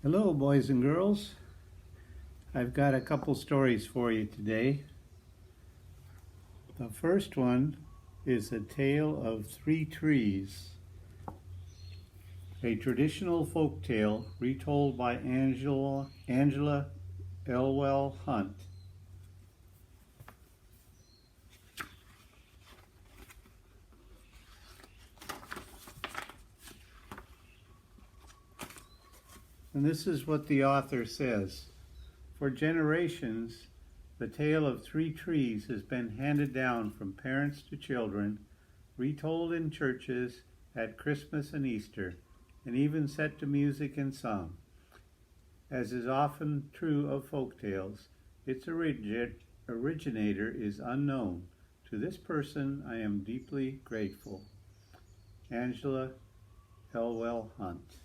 Hello, boys and girls. I've got a couple stories for you today. The first one is A Tale of Three Trees, a traditional folk tale retold by Angela Elwell Hunt. And this is what the author says. For generations, the tale of three trees has been handed down from parents to children, retold in churches at Christmas and Easter, and even set to music and sung. As is often true of folk tales, its originator is unknown. To this person I am deeply grateful. Angela Elwell Hunt.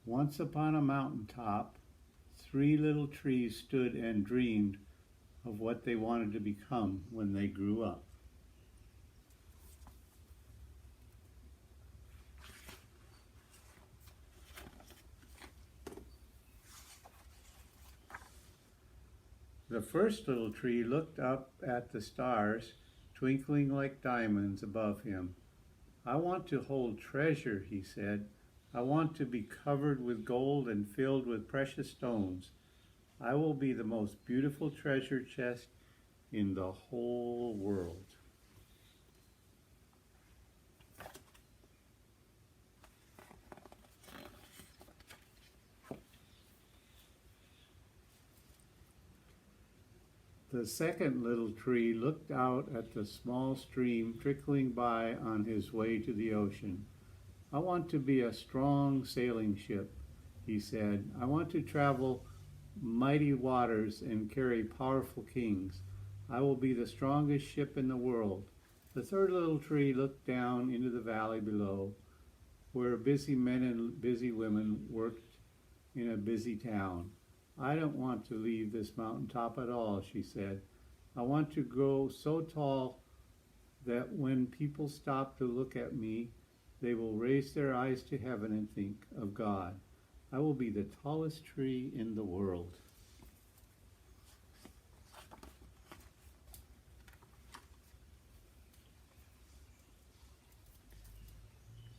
Once upon a mountain top, three little trees stood and dreamed of what they wanted to become when they grew up. The first little tree looked up at the stars, twinkling like diamonds above him. I want to hold treasure, he said. I want to be covered with gold and filled with precious stones. I will be the most beautiful treasure chest in the whole world. The second little tree looked out at the small stream trickling by on his way to the ocean. I want to be a strong sailing ship, he said. I want to travel mighty waters and carry powerful kings. I will be the strongest ship in the world. The third little tree looked down into the valley below, where busy men and busy women worked in a busy town. I don't want to leave this mountaintop at all, she said. I want to grow so tall that when people stop to look at me, they will raise their eyes to heaven and think of God. I will be the tallest tree in the world.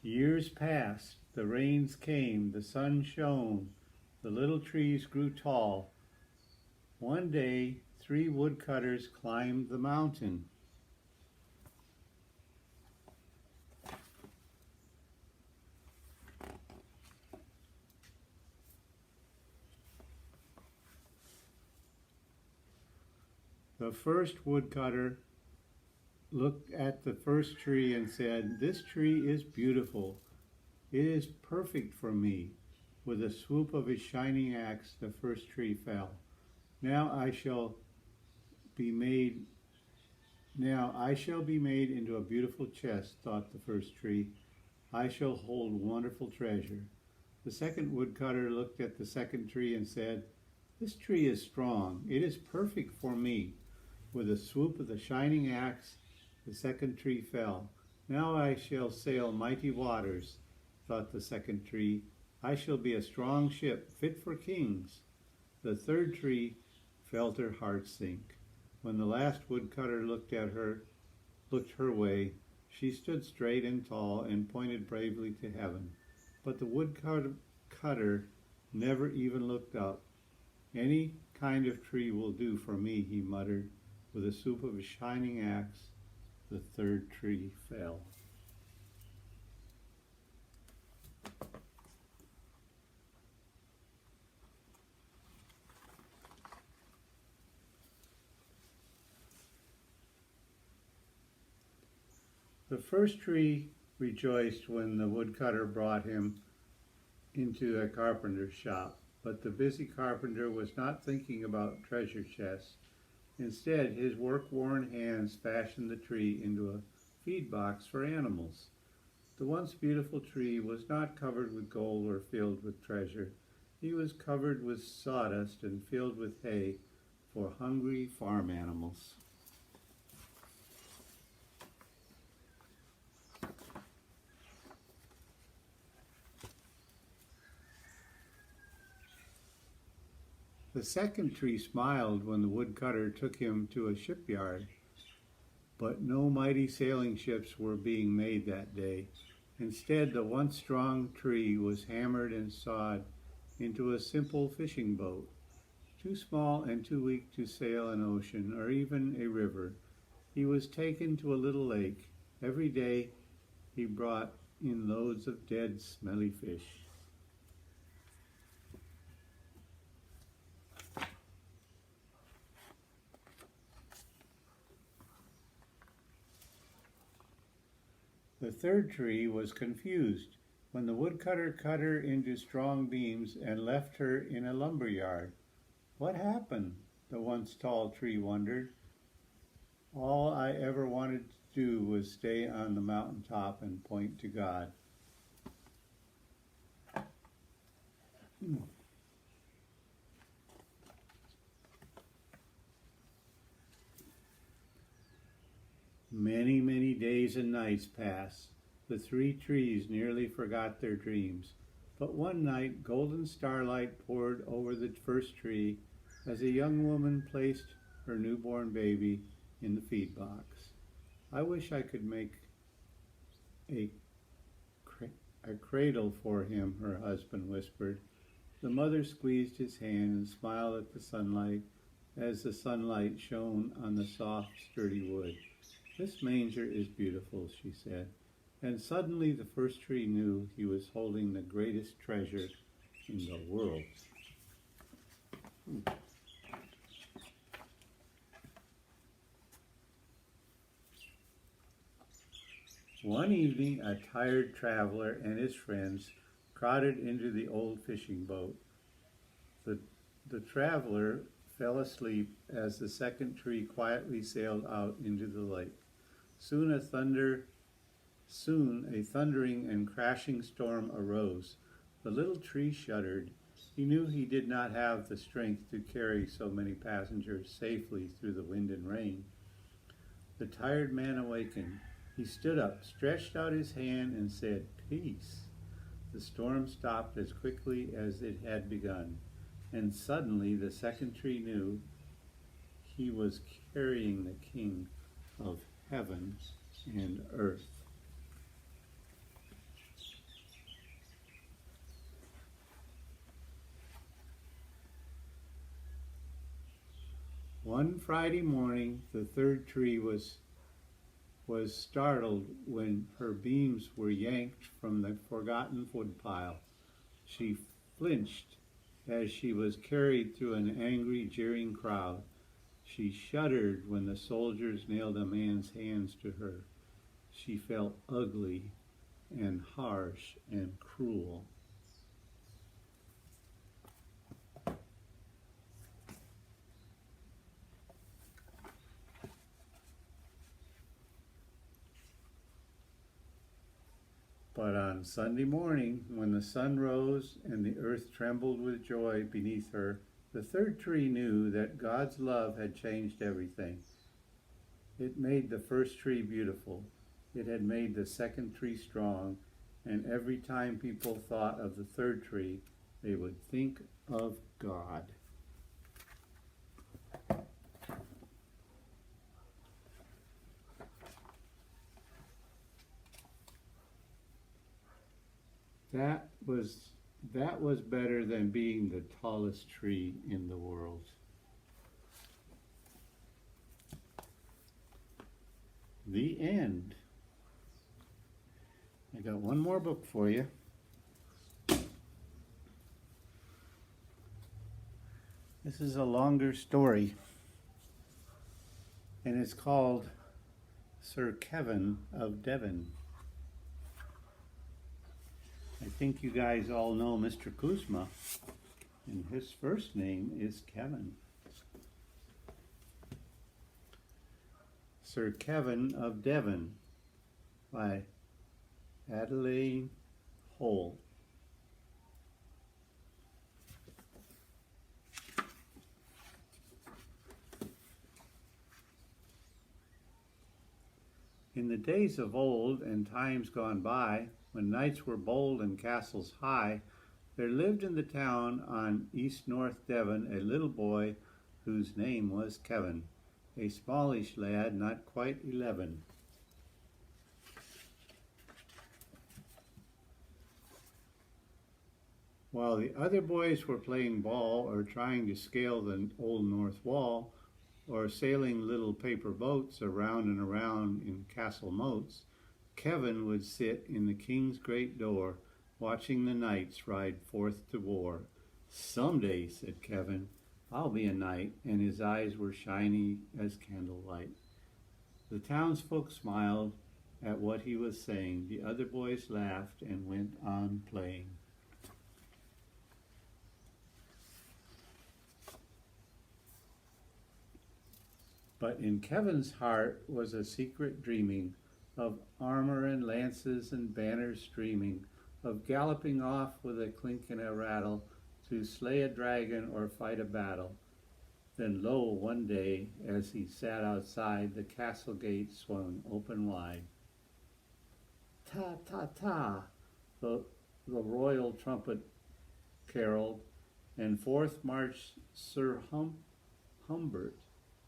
Years passed, the rains came, the sun shone, the little trees grew tall. One day, three woodcutters climbed the mountain. The first woodcutter looked at the first tree and said, "This tree is beautiful. It is perfect for me." With a swoop of his shining axe, the first tree fell. Now I shall be made Now I shall be made into a beautiful chest, thought the first tree. I shall hold wonderful treasure. The second woodcutter looked at the second tree and said, "This tree is strong. It is perfect for me." With a swoop of the shining axe, the second tree fell. Now I shall sail mighty waters, thought the second tree. I shall be a strong ship, fit for kings. The third tree felt her heart sink. When the last woodcutter looked her way, she stood straight and tall and pointed bravely to heaven. But the woodcutter never even looked up. "Any kind of tree will do for me," he muttered. With a swoop of his shining axe, the third tree fell. The first tree rejoiced when the woodcutter brought him into a carpenter's shop, but the busy carpenter was not thinking about treasure chests. Instead, his work-worn hands fashioned the tree into a feed box for animals. The once beautiful tree was not covered with gold or filled with treasure. He was covered with sawdust and filled with hay for hungry farm animals. The second tree smiled when the woodcutter took him to a shipyard, but no mighty sailing ships were being made that day. Instead, the once strong tree was hammered and sawed into a simple fishing boat, too small and too weak to sail an ocean or even a river. He was taken to a little lake. Every day he brought in loads of dead, smelly fish. The third tree was confused when the woodcutter cut her into strong beams and left her in a lumber yard. What happened? The once tall tree wondered. All I ever wanted to do was stay on the mountaintop and point to God. Many, many days and nights passed. The three trees nearly forgot their dreams. But one night, golden starlight poured over the first tree as a young woman placed her newborn baby in the feed box. I wish I could make a cradle for him, her husband whispered. The mother squeezed his hand and smiled at the sunlight as the sunlight shone on the soft, sturdy wood. This manger is beautiful, she said, and suddenly the first tree knew he was holding the greatest treasure in the world. One evening, a tired traveler and his friends crowded into the old fishing boat. The traveler fell asleep as the second tree quietly sailed out into the lake. Soon a thundering and crashing storm arose. The little tree shuddered. He knew he did not have the strength to carry so many passengers safely through the wind and rain. The tired man awakened. He stood up, stretched out his hand, and said, "Peace." The storm stopped as quickly as it had begun, and suddenly the second tree knew he was carrying the King of heaven and earth. One Friday morning, the third tree was startled when her beams were yanked from the forgotten woodpile. She flinched as she was carried through an angry, jeering crowd. She shuddered when the soldiers nailed a man's hands to her. She felt ugly and harsh and cruel. But on Sunday morning, when the sun rose and the earth trembled with joy beneath her, the third tree knew that God's love had changed everything. It made the first tree beautiful. It had made the second tree strong. And every time people thought of the third tree, they would think of God. That was better than being the tallest tree in the world. The end. I got one more book for you. This is a longer story, and it's called Sir Kevin of Devon. I think you guys all know Mr. Kuzma, and his first name is Kevin. Sir Kevin of Devon by Adelaide Hole. In the days of old and times gone by, when knights were bold and castles high, There lived in the town on East North Devon a little boy whose name was Kevin, a smallish lad not quite 11. While the other boys were playing ball or trying to scale the old north wall or sailing little paper boats around and around in castle moats, Kevin would sit in the king's great door watching the knights ride forth to war. "Someday," said Kevin, "I'll be a knight," and his eyes were shiny as candlelight. The townsfolk smiled at what he was saying. The other boys laughed and went on playing. But in Kevin's heart was a secret dreaming of armor and lances and banners streaming, of galloping off with a clink and a rattle to slay a dragon or fight a battle. Then lo, one day, as he sat outside, the castle gate swung open wide. Ta, ta, ta, the royal trumpet caroled, and forth marched Sir Humbert,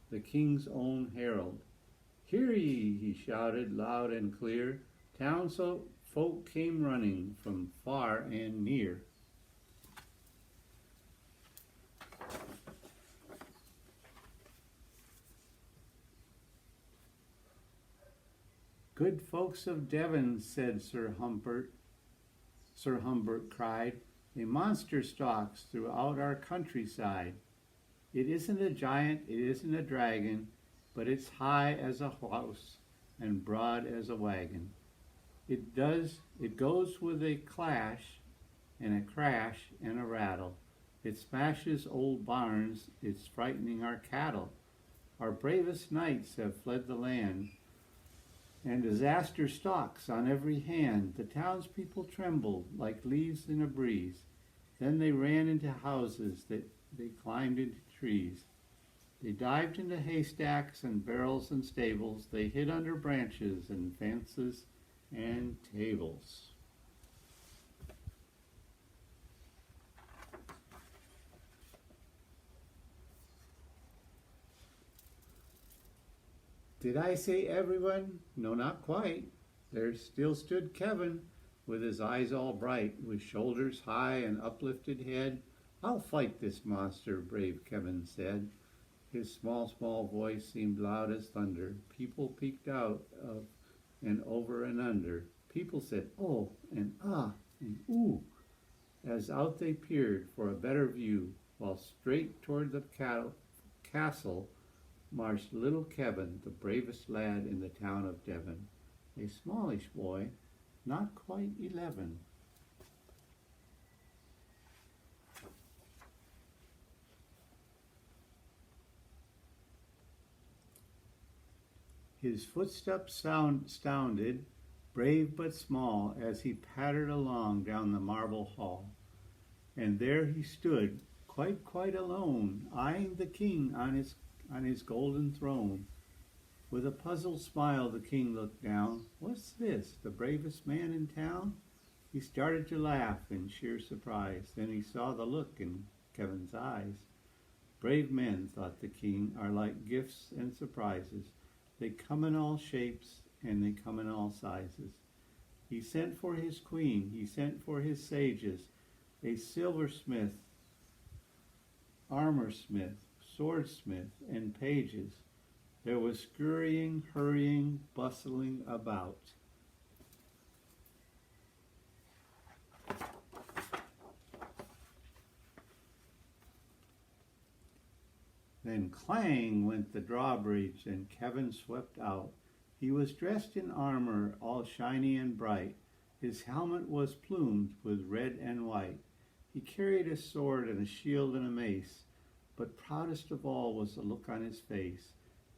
the king's own herald. "Hear ye," he shouted loud and clear. Townsfolk came running from far and near. "Good folks of Devon," said Sir Humbert cried, "a monster stalks throughout our countryside. It isn't a giant, it isn't a dragon, but it's high as a house and broad as a wagon. It goes with a clash and a crash and a rattle. It smashes old barns, it's frightening our cattle. Our bravest knights have fled the land, and disaster stalks on every hand. The townspeople trembled like leaves in a breeze. Then they ran into houses, they climbed into trees. They dived into haystacks and barrels and stables. They hid under branches and fences and tables." Did I say everyone? No, not quite. There still stood Kevin, with his eyes all bright, with shoulders high and uplifted head. "I'll fight this monster," brave Kevin said. His small voice seemed loud as thunder. People peeked out of and over and under. People said, "Oh," and "ah," and "ooh," as out they peered for a better view, while straight toward the castle marched little Kevin, the bravest lad in the town of Devon, a smallish boy, not quite 11. His footsteps sounded, brave but small, as he pattered along down the marble hall. And there he stood, quite alone, eyeing the king on his golden throne. With a puzzled smile the king looked down. "What's this, the bravest man in town?" He started to laugh in sheer surprise. Then he saw the look in Kevin's eyes. "Brave men," thought the king, "are like gifts and surprises. They come in all shapes and they come in all sizes." He sent for his queen, he sent for his sages, a silversmith, armorsmith, swordsmith, and pages. There was scurrying, hurrying, bustling about. Then clang went the drawbridge, and Kevin swept out. He was dressed in armor, all shiny and bright. His helmet was plumed with red and white. He carried a sword and a shield and a mace, but proudest of all was the look on his face.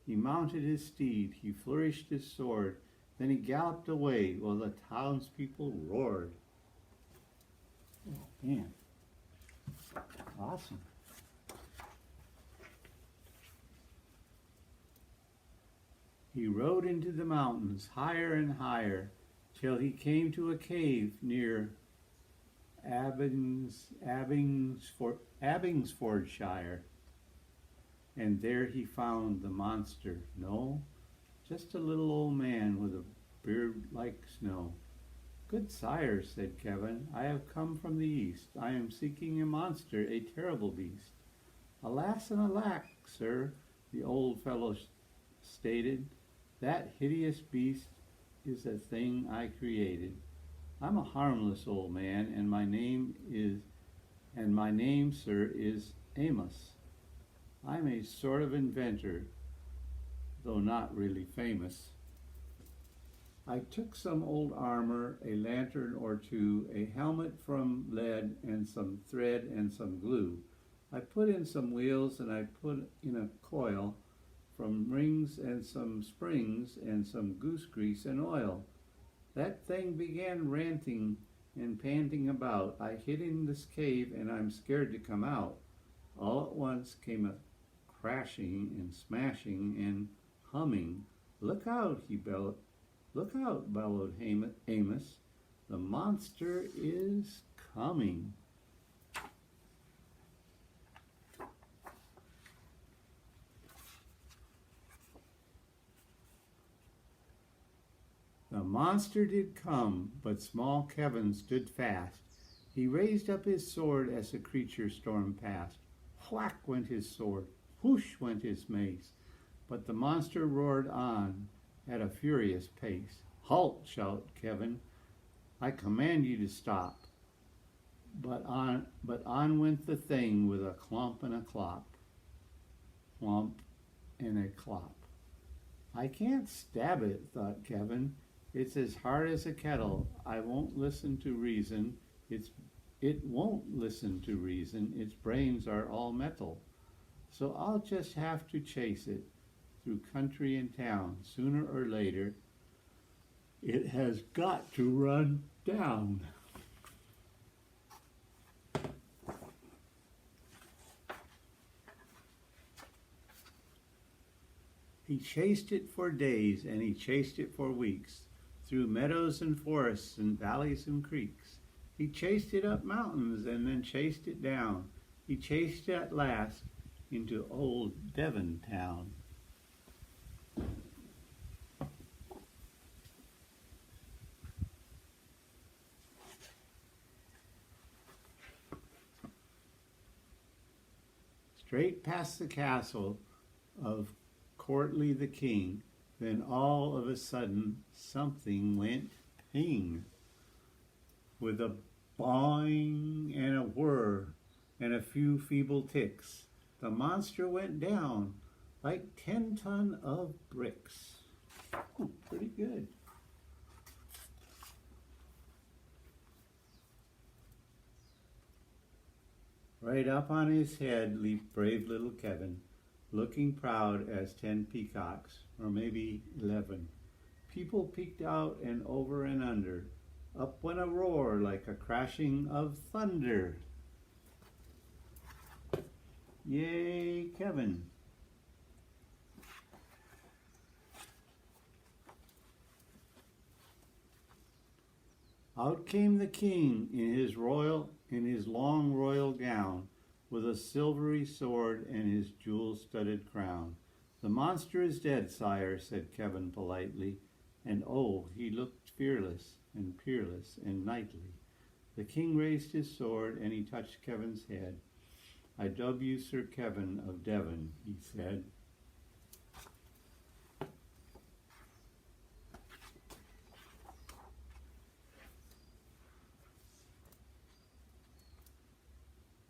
He mounted his steed, he flourished his sword, then he galloped away while the townspeople roared. Oh, man. Awesome. He rode into the mountains, higher and higher, till he came to a cave near Abbingsfordshire, and there he found the monster. No, just a little old man with a beard like snow. Good sire, said Kevin, I have come from the east. I am seeking a monster, a terrible beast. Alas and alack, sir, the old fellow stated, that hideous beast is a thing I created. I'm a harmless old man, and my name, sir, is Amos. I'm a sort of inventor, though not really famous. I took some old armor, a lantern or two, a helmet from lead, and some thread and some glue. I put in some wheels, and I put in a coil from rings and some springs and some goose grease and oil. That thing began ranting and panting about. I hid in this cave, and I'm scared to come out. All at once came a crashing and smashing and humming. Look out, he bellowed. Look out, bellowed Amos. The monster is coming. The monster did come, but small Kevin stood fast. He raised up his sword as the creature stormed past. Whack went his sword, whoosh went his mace, but the monster roared on at a furious pace. Halt, shouted Kevin. I command you to stop. But on went the thing with a clump and a clop. Clump and a clop. I can't stab it, thought Kevin. It's as hard as a kettle. I won't listen to reason. It won't listen to reason. Its brains are all metal. So I'll just have to chase it through country and town. Sooner or later, it has got to run down. He chased it for days, and he chased it for weeks, through meadows and forests and valleys and creeks. He chased it up mountains and then chased it down. He chased it at last into old Devon town. Straight past the castle of Courtly the king, then all of a sudden something went ping. With a boing and a whir and a few feeble ticks, the monster went down like 10 tons of bricks. Ooh, pretty good. Right up on his head leaped brave little Kevin, looking proud as 10 peacocks, or maybe 11. People peeked out and over and under. Up went a roar like a crashing of thunder. Yay, Kevin. Out came the king in his long royal gown, with a silvery sword and his jewel-studded crown. The monster is dead, sire, said Kevin politely, and oh, he looked fearless and peerless and knightly. The king raised his sword and he touched Kevin's head. I dub you Sir Kevin of Devon, he said.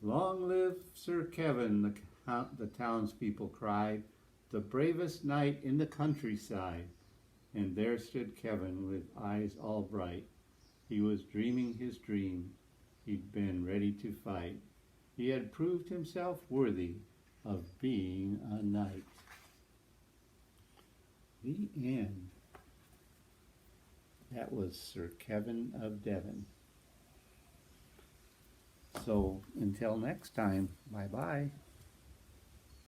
Long live Sir Kevin, the townspeople cried, the bravest knight in the countryside. And there stood Kevin with eyes all bright. He was dreaming his dream. He'd been ready to fight. He had proved himself worthy of being a knight. The end. That was Sir Kevin of Devon. So until next time, bye-bye.